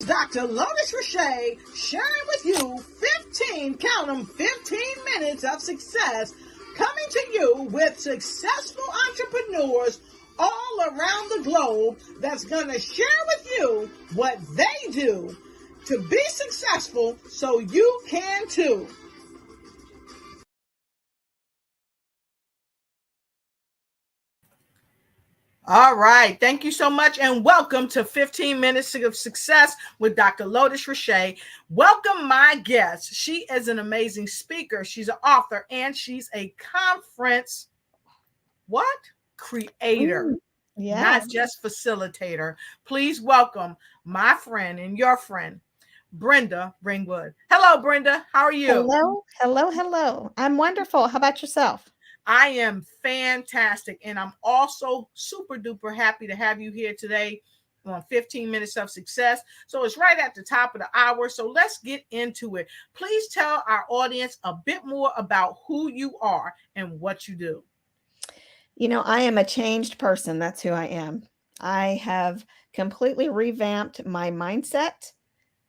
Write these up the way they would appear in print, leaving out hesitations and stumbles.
Dr. Lotus Riche sharing with you 15 minutes of success, coming to you with successful entrepreneurs all around the globe that's going to share with you what they do to be successful so you can too. All right. Thank you so much. And welcome to 15 Minutes of Success with Dr. Lotus Riche. Welcome my guest. She is an amazing speaker. She's an author and she's a conference, creator, Yes. not just facilitator. Please welcome my friend and your friend, Brenda Ring Wood. Hello, Brenda. How are you? Hello. I'm wonderful. How about yourself? I am fantastic. And I'm also super duper happy to have you here today on 15 Minutes of Success. So it's right at the top of the hour. So let's get into it. Please tell our audience a bit more about who you are and what you do. You know, I am a changed person. That's who I am. I have completely revamped my mindset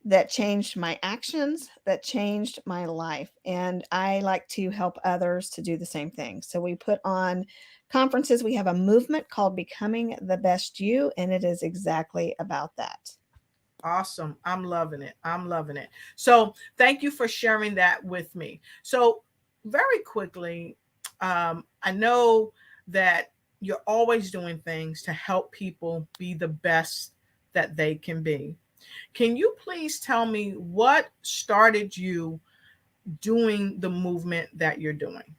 that changed my actions, that changed my life. And I like to help others to do the same thing. So we put on conferences. We have a movement called Becoming the Best You, and it is exactly about that. Awesome. I'm loving it. I'm loving it. So thank you for sharing that with me. So very quickly, I know that you're always doing things to help people be the best that they can be. Can you please tell me what started you doing the movement that you're doing?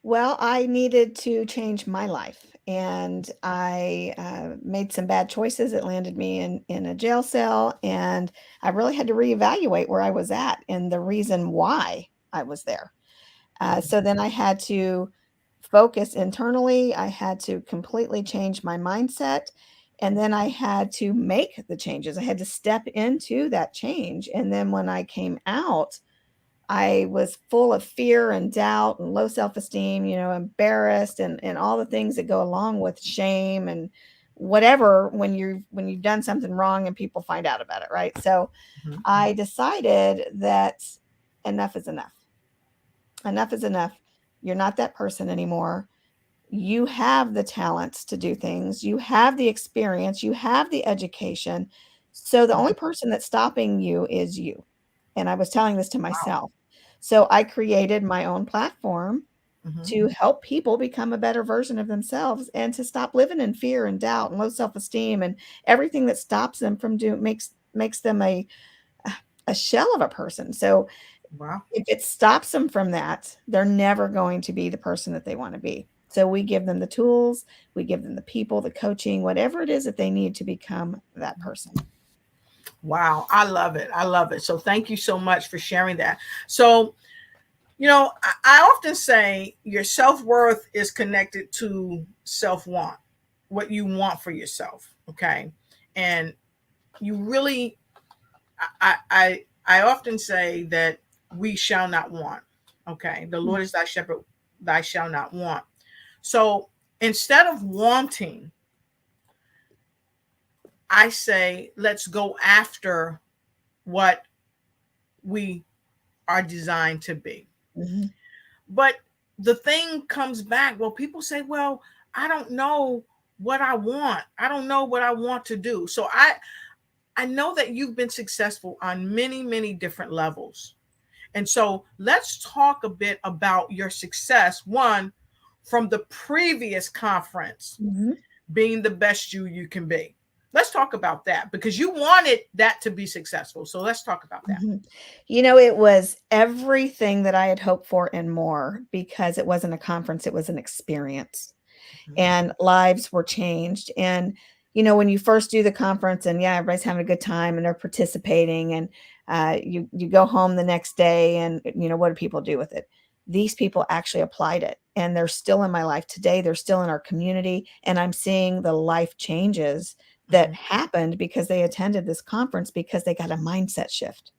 Well, I needed to change my life, and I made some bad choices. It landed me in a jail cell, and I really had to reevaluate where I was at and the reason why I was there. So then I had to focus internally. I had to completely change my mindset, and then I had to make the changes. I had to step into that change, and then when I came out, I was full of fear and doubt and low self-esteem, embarrassed and all the things that go along with shame and whatever when you've done something wrong and people find out about it, right? So Mhm. I decided that enough is enough. Enough is enough. You're not that person anymore. You have the talents to do things. You have the experience, you have the education. So the only person that's stopping you is you. And I was telling this to Wow. myself. So I created my own platform Mhm. to help people become a better version of themselves and to stop living in fear and doubt and low self-esteem and everything that stops them from doing makes them a shell of a person. So Wow. if it stops them from that, they're never going to be the person that they want to be. So we give them the tools, we give them the people, the coaching, whatever it is that they need to become that person. Wow. I love it. I love it. So thank you so much for sharing that. So, I often say your self worth is connected to self want, what you want for yourself. Okay. And you really, I often say that we shall not want. Okay. The Lord is thy shepherd, thy shall not want. So instead of wanting, I say, let's go after what we are designed to be. Mhm. But the thing comes back, well, people say, well, I don't know what I want. I don't know what I want to do. So I know that you've been successful on many, many different levels. And so let's talk a bit about your success. One, from the previous conference, Mhm. being the best you can be. Let's talk about that because you wanted that to be successful. So let's talk about that. Mhm. It was everything that I had hoped for and more because it wasn't a conference, it was an experience. Mhm. And lives were changed. And, when you first do the conference and yeah, everybody's having a good time and they're participating and you go home the next day and, what do people do with it? These people actually applied it and they're still in my life today. They're still in our community. And I'm seeing the life changes that Mhm. happened because they attended this conference because they got a mindset shift.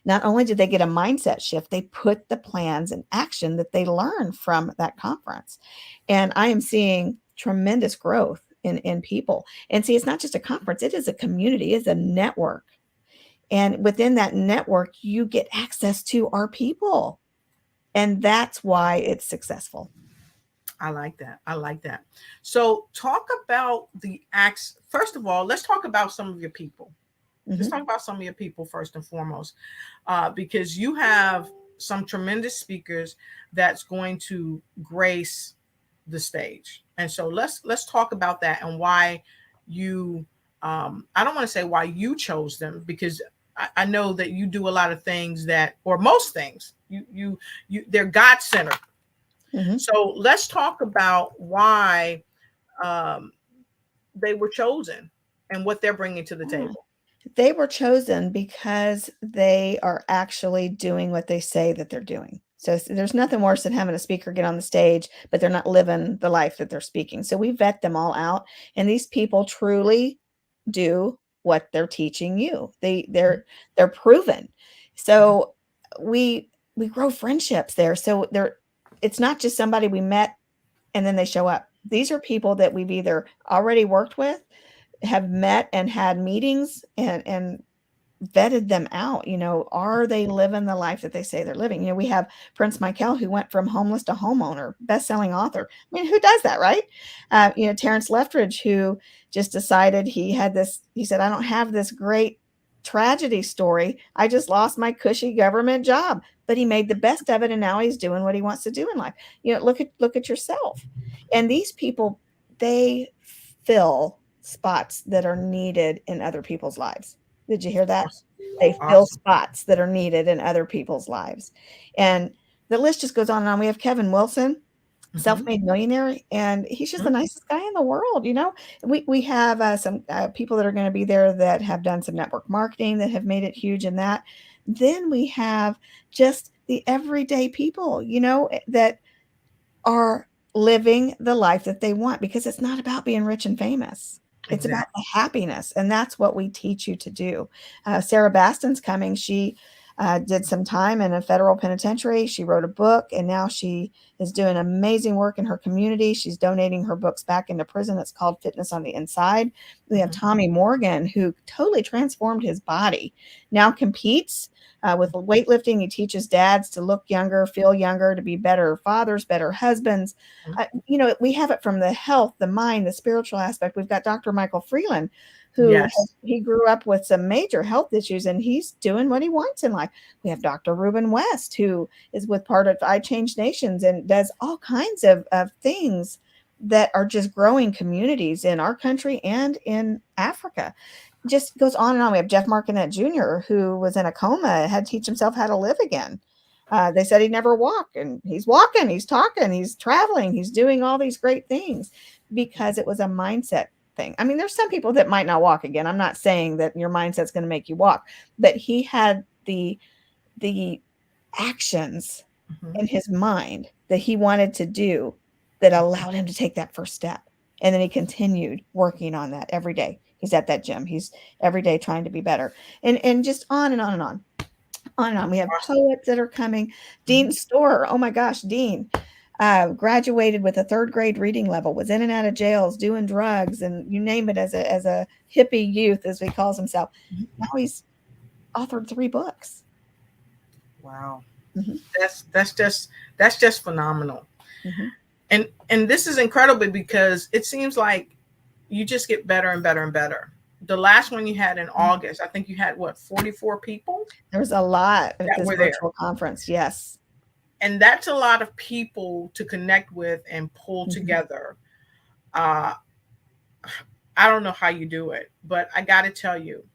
Not only did they get a mindset shift, they put the plans in action that they learned from that conference. And I am seeing tremendous growth in people. And see, it's not just a conference, it is a community, it's a network. And within that network, you get access to our people. And that's why it's successful. I like that. I like that. So talk about the acts. First of all, let's talk about some of your people. Let's Mm-hmm. talk about some of your people first and foremost, because you have some tremendous speakers that's going to grace the stage. And so let's talk about that and why you. I don't want to say why you chose them, because I know that you do a lot of things that, or most things, they're God centered. Mm-hmm. So let's talk about why um, they were chosen and what they're bringing to the Yeah. table. They were chosen because they are actually doing what they say that they're doing. So there's nothing worse than having a speaker get on the stage, but they're not living the life that they're speaking. So we vet them all out, and these people truly do what they're teaching you. They're proven. So we grow friendships there. So it's not just somebody we met and then they show up. These are people that we've either already worked with, have met and had meetings and vetted them out. Are they living the life that they say they're living? We have Prince Michael, who went from homeless to homeowner, best-selling author. I mean, who does that, right? Terrence Leftridge, who just decided he said, I don't have this great tragedy story. I just lost my cushy government job, but he made the best of it. And now he's doing what he wants to do in life. Look at yourself. And these people, they fill spots that are needed in other people's lives. Did you hear that? Awesome. They fill Awesome. spots that are needed in other people's lives. And the list just goes on and on. We have Kevin Wilson, Mhm. self-made millionaire, and he's just the Mhm. nicest guy in the world. We have some people that are going to be there that have done some network marketing that have made it huge in that. Then we have just the everyday people, that are living the life that they want, because it's not about being rich and famous. It's about Exactly. the happiness, and that's what we teach you to do. Sarah Baston's coming. She did some time in a federal penitentiary. She wrote a book, and now she is doing amazing work in her community. She's donating her books back into prison. It's called Fitness on the Inside. We have Mhm. Tommy Morgan, who totally transformed his body, now competes with weightlifting. He teaches dads to look younger, feel younger, to be better fathers, better husbands. Mhm. We have it from the health, the mind, the spiritual aspect. We've got Dr. Michael Freeland, who Yes. he grew up with some major health issues, and he's doing what he wants in life. We have Dr. Ruben West, who is with part of I Change Nations and does all kinds of things that are just growing communities in our country and in Africa. Just goes on and on. We have Jeff Markinet Jr., who was in a coma, had to teach himself how to live again. They said he'd never walk, and he's walking, he's talking, he's traveling, he's doing all these great things because it was a mindset thing. I mean, there's some people that might not walk again. I'm not saying that your mindset's going to make you walk, but he had the actions Mhm. in his mind that he wanted to do that allowed him to take that first step. And then he continued working on that every day. He's at that gym. He's every day trying to be better. And just on and on and on. On and on. We have Awesome. poets that are coming. Dean Mhm. Storer. Oh my gosh, Dean. Graduated with a third grade reading level, was in and out of jails, doing drugs, and you name it, as a hippie youth, as he calls himself. Mhm. Now he's authored 3 books. Wow. Mhm, That's just phenomenal. mhm. And this is incredible because it seems like you just get better and better and better. The last one you had in August, I think you had what, 44 people There was a lot at that this were there. virtual conference. Yes. And that's a lot of people to connect with and pull Mhm. together. Uh, I don't know how you do it, but I got to tell you,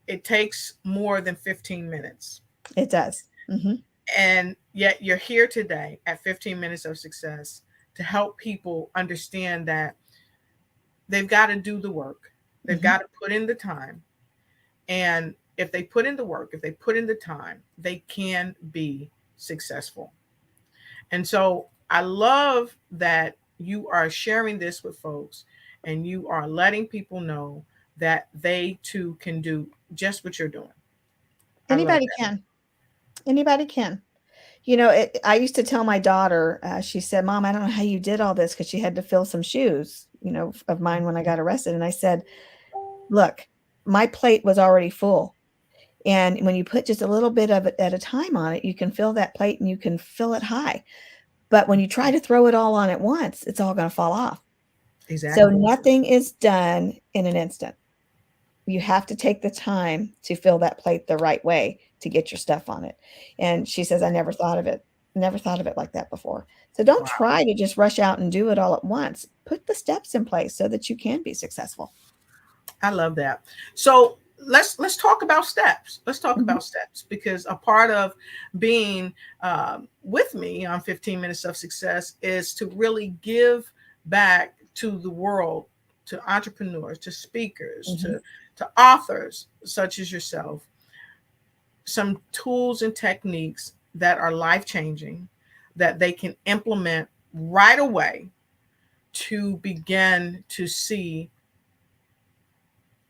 it takes more than 15 minutes. It does. Mhm. And yet you're here today at 15 minutes of success to help people understand that they've got to do the work. They've Mhm. got to put in the time. And if they put in the work, if they put in the time, they can be successful. And so I love that you are sharing this with folks and you are letting people know that they too can do just what you're doing. I love Anybody that. can. Anybody can. I used to tell my daughter, she said, "Mom, I don't know how you did all this," because she had to fill some shoes, of mine when I got arrested. And I said, "Look, my plate was already full. And when you put just a little bit of it at a time on it, you can fill that plate and you can fill it high. But when you try to throw it all on at once, it's all going to fall off. So Exactly. nothing is done in an instant. You have to take the time to fill that plate the right way to get your stuff on it. And she says, I never thought of it like that before. So don't Wow. try to just rush out and do it all at once. Put the steps in place so that you can be successful. I love that. So let's talk about steps. Let's talk Mhm. about steps, because a part of being with me on 15 Minutes of Success is to really give back to the world, to entrepreneurs, to speakers, Mhm. to authors such as yourself, some tools and techniques that are life changing, that they can implement right away to begin to see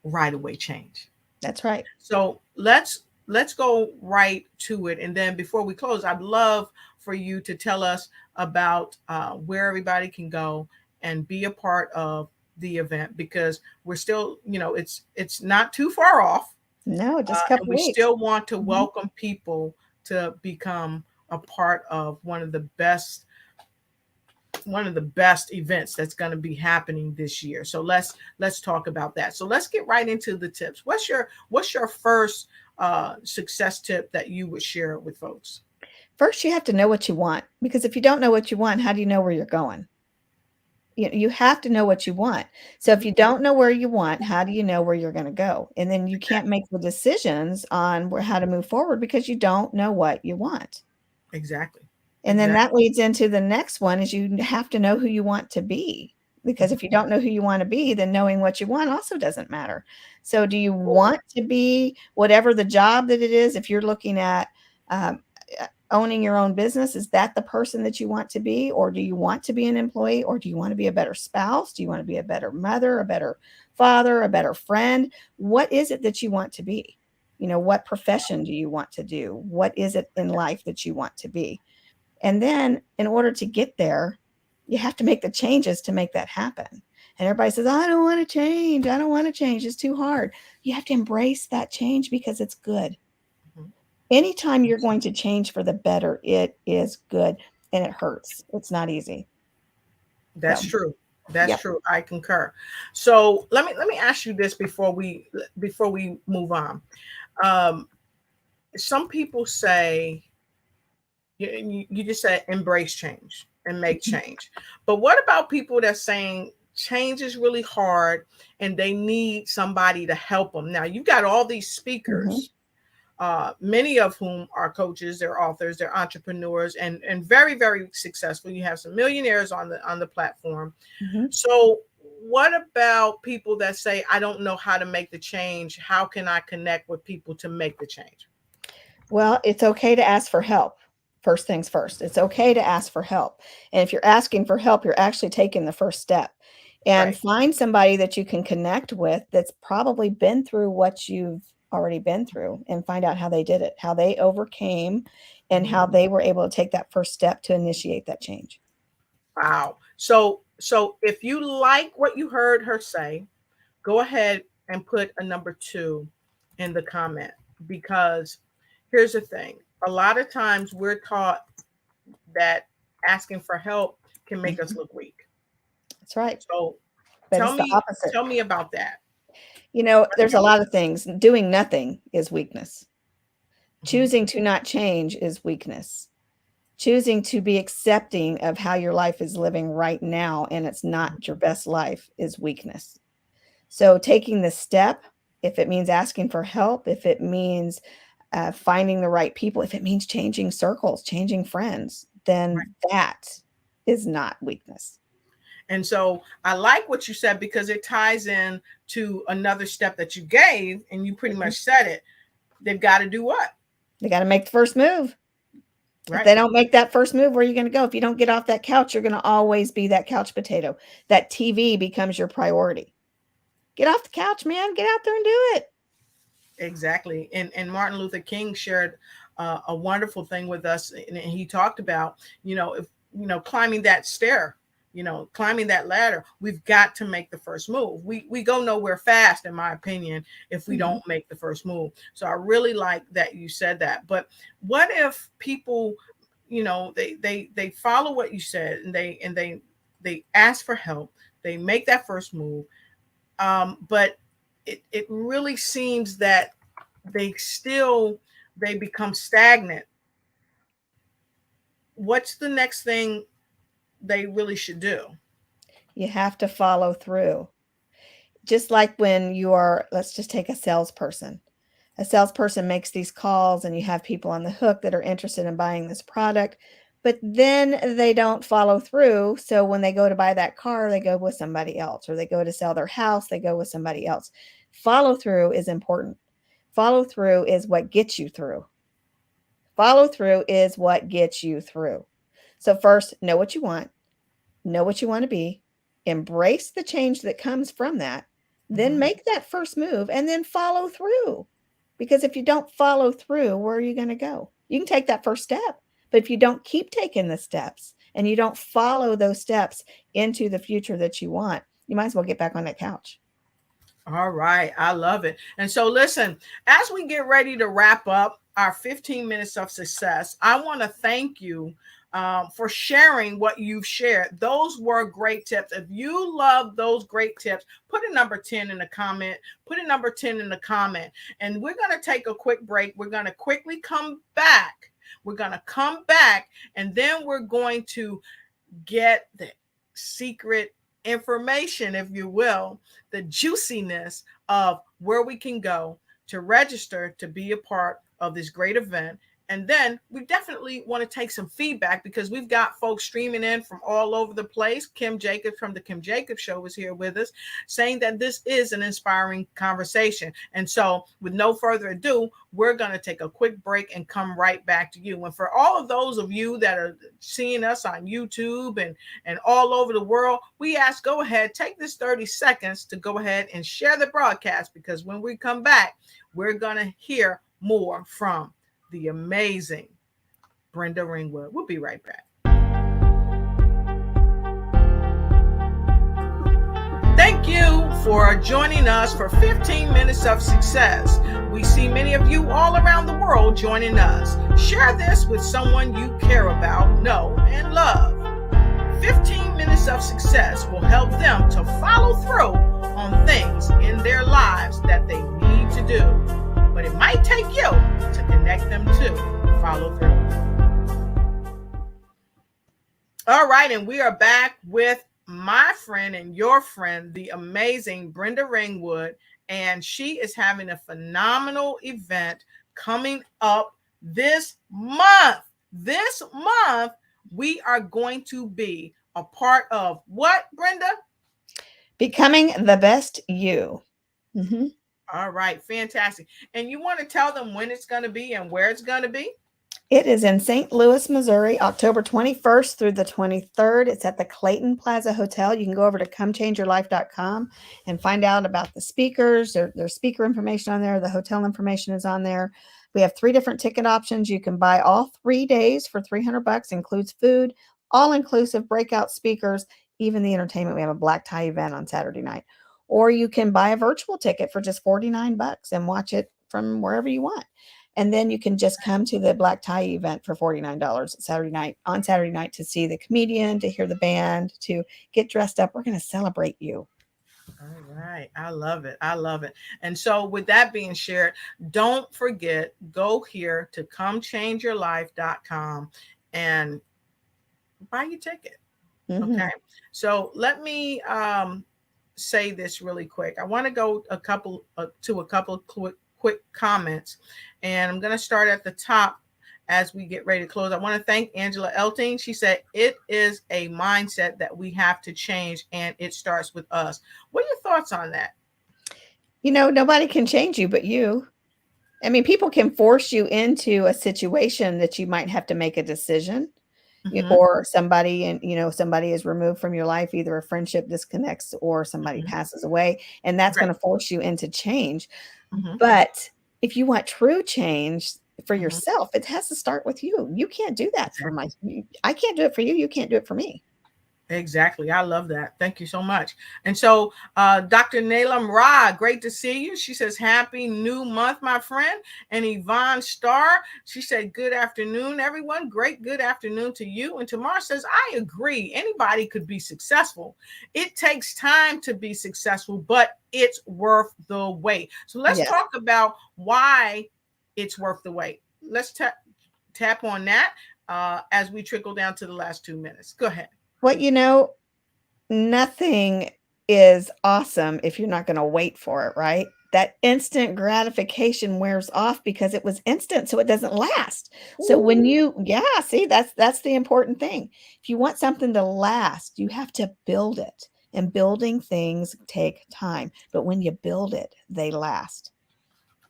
right away change. That's right. So let's go right to it. And then before we close, I'd love for you to tell us about where everybody can go and be a part of the event, because we're still, it's not too far off, No, just a and couple we weeks. still want to Mhm. welcome people to become a part of one of the best events that's going to be happening this year. So let's talk about that. So let's get right into the tips. What's your first success tip that you would share with folks? First, you have to know what you want, because if you don't know what you want, how do you know where you're going? You have to know what you want. So if you don't know where you want, how do you know where you're going to go? And then you can't make the decisions on how to move forward because you don't know what you want. Exactly. And then that Exactly. leads into the next one is you have to know who you want to be. Because if you don't know who you want to be, then knowing what you want also doesn't matter. So do you want to be whatever the job that it is? If you're looking at um, owning your own business, is that the person that you want to be? Or do you want to be an employee? Or do you want to be a better spouse? Do you want to be a better mother, a better father, a better friend? What is it that you want to be? What profession do you want to do? What is it in life that you want to be? And then in order to get there, you have to make the changes to make that happen. And everybody says, I don't want to change. I don't want to change. It's too hard. You have to embrace that change because it's good. Mhm. Anytime you're going to change for the better, it is good and it hurts. It's not easy. That's So, true. That's yep. true. I concur. So let me ask you this before we move on. Um, some people say, you just said embrace change and make Mhm. change. But what about people that saying change is really hard and they need somebody to help them? Now, you've got all these Mhm. speakers, many of whom are coaches, they're authors, they're entrepreneurs, and very, very successful. You have some millionaires on the platform. Mhm. So what about people that say, I don't know how to make the change? How can I connect with people to make the change? Well, it's okay to ask for help. First things first. It's okay to ask for help. And if you're asking for help, you're actually taking the first step. And Right. find somebody that you can connect with that's probably been through what you've already been through and find out how they did it, how they overcame, and Mhm. how they were able to take that first step to initiate that change. Wow. So if you like what you heard her say, go ahead and put a number 2 in the comment, because here's the thing. A lot of times we're taught that asking for help can make us Mhm. look weak. That's right. So But tell it's the me opposite. tell me about that. There's a lot of things. Doing nothing is weakness. Mhm. Choosing to not change is weakness. Choosing to be accepting of how your life is living right now and it's not your best life is weakness. So taking the step, if it means asking for help, if it means finding the right people, if it means changing circles, changing friends, then that is not weakness. And so I like what you said, because it ties in to another step that you gave, and you pretty Mhm. much said it. They've got to do what? They got to make the first move. If Right. they don't make that first move, where are you going to go? If you don't get off that couch, you're going to always be that couch potato. That TV becomes your priority. Get off the couch, man. Get out there and do it. Exactly. And Martin Luther King shared a wonderful thing with us, and he talked about, if climbing that stair. climbing that ladder, we've got to make the first move. We go nowhere fast, in my opinion, if we don't make the first move. So I really like that you said that. But what if people, they follow what you said, and they ask for help, they make that first move, but it really seems that they become stagnant. What's the next thing they really should do? You have to follow through. Just like when you are, let's just take a salesperson. A salesperson makes these calls and you have people on the hook that are interested in buying this product, but then they don't follow through. So when they go to buy that car, they go with somebody else, or they go to sell their house, they go with somebody else. Follow through is important. Follow through is what gets you through. Follow through is what gets you through. So first, know what you want to be, embrace the change that comes from that, then make that first move and then follow through. Because if you don't follow through, where are you going to go? You can take that first step, but if you don't keep taking the steps and you don't follow those steps into the future that you want, you might as well get back on that couch. All right. I love it. And so listen, as we get ready to wrap up our 15 minutes of success, I want to thank you for sharing what you've shared. Those were great tips. If you love those great tips, put a number 10 in the comment. Put a number 10 in the comment. And we're going to take a quick break. We're going to quickly come back. And then we're going to get the secret information, if you will, the juiciness of where we can go to register to be a part of this great event. And then we definitely want to take some feedback, because we've got folks streaming in from all over the place. Kim Jacobs from the Kim Jacobs Show is here with us, saying that this is an inspiring conversation. And so with no further ado, we're going to take a quick break and come right back to you. And for all of those of you that are seeing us on YouTube and all over the world, we ask, go ahead, take this 30 seconds to go ahead and share the broadcast, because when we come back, we're going to hear more from the amazing Brenda Ring Wood. We'll be right back. Thank you for joining us for 15 minutes of success. We see many of you all around the world joining us. Share this with someone you care about, know, and love. 15 minutes of success will help them to follow through on things in their lives that they need to do. But it might take you to connect them to follow through. All right, and we are back with my friend and your friend, the amazing Brenda Ring Wood, and she is having a phenomenal event coming up this month. This month, we are going to be a part of what, Brenda? Becoming the best you. Mm-hmm. All right, fantastic. And you want to tell them when it's going to be and where it's going to be? It is in St. Louis, Missouri, October 21st through the 23rd. It's at the Clayton Plaza Hotel. You can go over to comechangeyourlife.com and find out about the speakers. There's speaker information on there. The hotel information is on there. We have 3 different ticket options. You can buy all 3 days for $300, includes food, all-inclusive breakout speakers, even the entertainment. We have a black tie event on Saturday night. Or you can buy a virtual ticket for just $49 and watch it from wherever you want. And then you can just come to the black tie event for $49 on Saturday night to see the comedian, to hear the band, to get dressed up. We're going to celebrate you. All right. I love it. I love it. And so with that being shared, don't forget, go here to comechangeyourlife.com and buy your ticket. Mm-hmm. Okay. So let me say this really quick. I want to go to a couple quick comments, and I'm going to start at the top as we get ready to close. I want to thank Angela Elting. She said, it is a mindset that we have to change, and it starts with us. What are your thoughts on that? Nobody can change you but you. I mean, people can force you into a situation that you might have to make a decision. Mm-hmm. Or somebody is removed from your life, either a friendship disconnects or somebody mm-hmm. passes away, and that's going to force you into change. Mm-hmm. But if you want true change for mm-hmm. yourself, it has to start with you. You can't do that for I can't do it for you. You can't do it for me. Exactly. I love that. Thank you so much. And so, Dr. Naylam Ra, great to see you. She says, Happy new month, my friend. And Yvonne Starr, she said, Good afternoon, everyone. Great, good afternoon to you. And Tamar says, I agree. Anybody could be successful. It takes time to be successful, but it's worth the wait. So, let's Yes. talk about why it's worth the wait. Let's tap on that as we trickle down to the last 2 minutes. Go ahead. Well, nothing is awesome if you're not going to wait for it, right? That instant gratification wears off because it was instant, so it doesn't last. So when yeah, see, that's the important thing. If you want something to last, you have to build it. And building things take time, but when you build it, they last.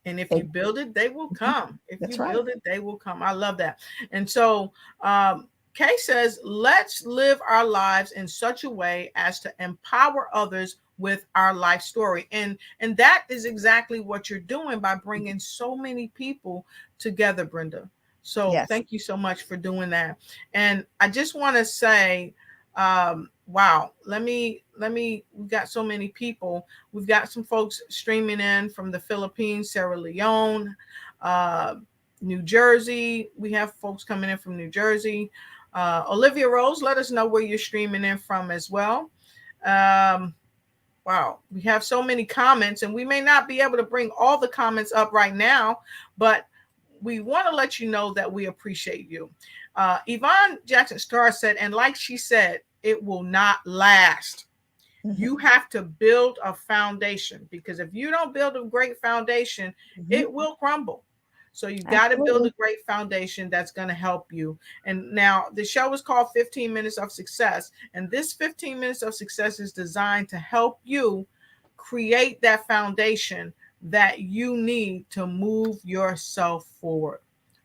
And if They, you build it, they will come. If you that's right. build it, they will come. I love that. And so Kay says, let's live our lives in such a way as to empower others with our life story. And that is exactly what you're doing by bringing so many people together, Brenda. So Yes. thank you so much for doing that. And I just want to say, wow, we got so many people. We've got some folks streaming in from the Philippines, Sierra Leone, uh, New Jersey. We have folks coming in from New Jersey. Olivia Rose, let us know where you're streaming in from as well. Um, wow, we have so many comments, and we may not be able to bring all the comments up right now, but we want to let you know that we appreciate you. Yvonne Jackson Starr said, and like she said, it will not last. You have to build a foundation, because if you don't build a great foundation, it will crumble. So you got to build Absolutely. a great foundation that's going to help you. And now the show is called 15 Minutes of Success. And this 15 Minutes of Success is designed to help you create that foundation that you need to move yourself forward.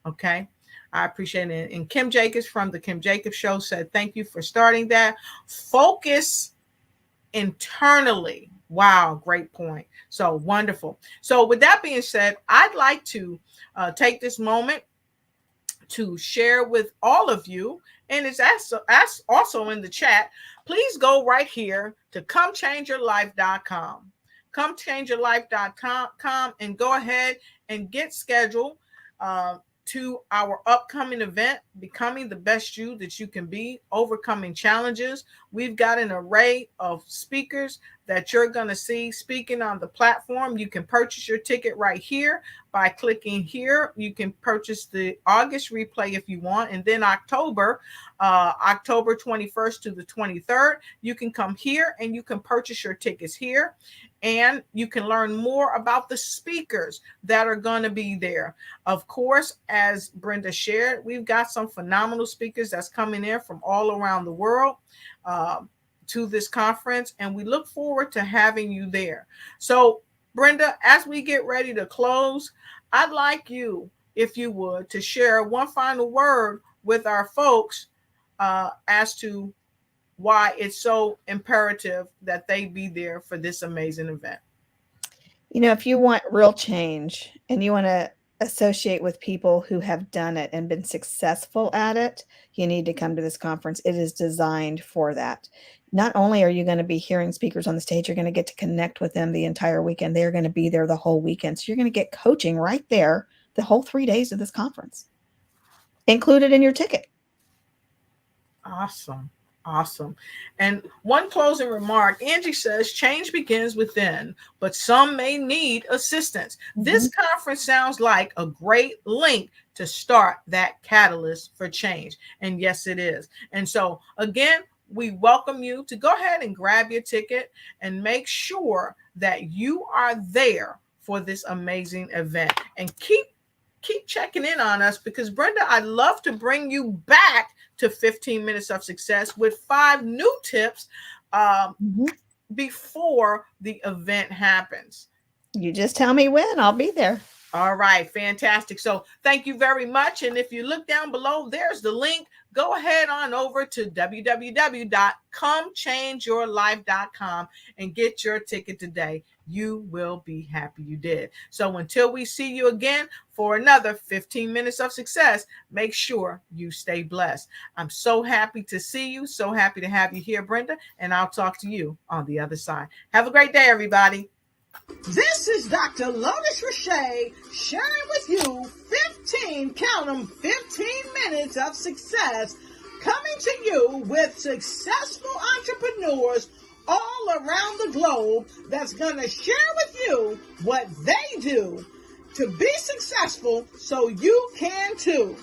Okay. I appreciate it. And Kim Jacobs from the Kim Jacobs Show said, thank you for starting that. Focus internally. Wow, great point. So wonderful. So, with that being said, I'd like to take this moment to share with all of you, and it's also in the chat. Please go right here to comechangeyourlife.com. Comechangeyourlife.com and go ahead and get scheduled to our upcoming event, Becoming the Best You That You Can Be, Overcoming Challenges. We've got an array of speakers that you're going to see speaking on the platform. You can purchase your ticket right here by clicking here. You can purchase the August replay if you want. And then October 21st to the 23rd, you can come here and you can purchase your tickets here. And you can learn more about the speakers that are going to be there. Of course, as Brenda shared, we've got some phenomenal speakers that's coming in from all around the world to this conference, and we look forward to having you there. So, Brenda, as we get ready to close, I'd like you, if you would, to share one final word with our folks as to why it's so imperative that they be there for this amazing event. If you want real change and you want to associate with people who have done it and been successful at it, you need to come to this conference. It is designed for that. Not only are you going to be hearing speakers on the stage, you're going to get to connect with them the entire weekend. They're going to be there the whole weekend. So you're going to get coaching right there the whole 3 days of this conference, included in your ticket. Awesome. Awesome. And one closing remark, Angie says, change begins within, but some may need assistance. This conference sounds like a great link to start that catalyst for change. And yes, it is. And so, again, we welcome you to go ahead and grab your ticket and make sure that you are there for this amazing event. And keep checking in on us, because Brenda, I'd love to bring you back to 15 Minutes of Success with 5 new tips before the event happens. You just tell me when, I'll be there. All right, fantastic. So thank you very much. And if you look down below, there's the link. Go ahead on over to www.comechangeyourlife.com and get your ticket today. You will be happy you did. So until we see you again for another 15 minutes of success, make sure you stay blessed. I'm so happy to see you. So happy to have you here, Brenda. And I'll talk to you on the other side. Have a great day, everybody. This is Dr. Lotus Riche sharing with you 15 minutes of success, coming to you with successful entrepreneurs all around the globe that's going to share with you what they do to be successful so you can too.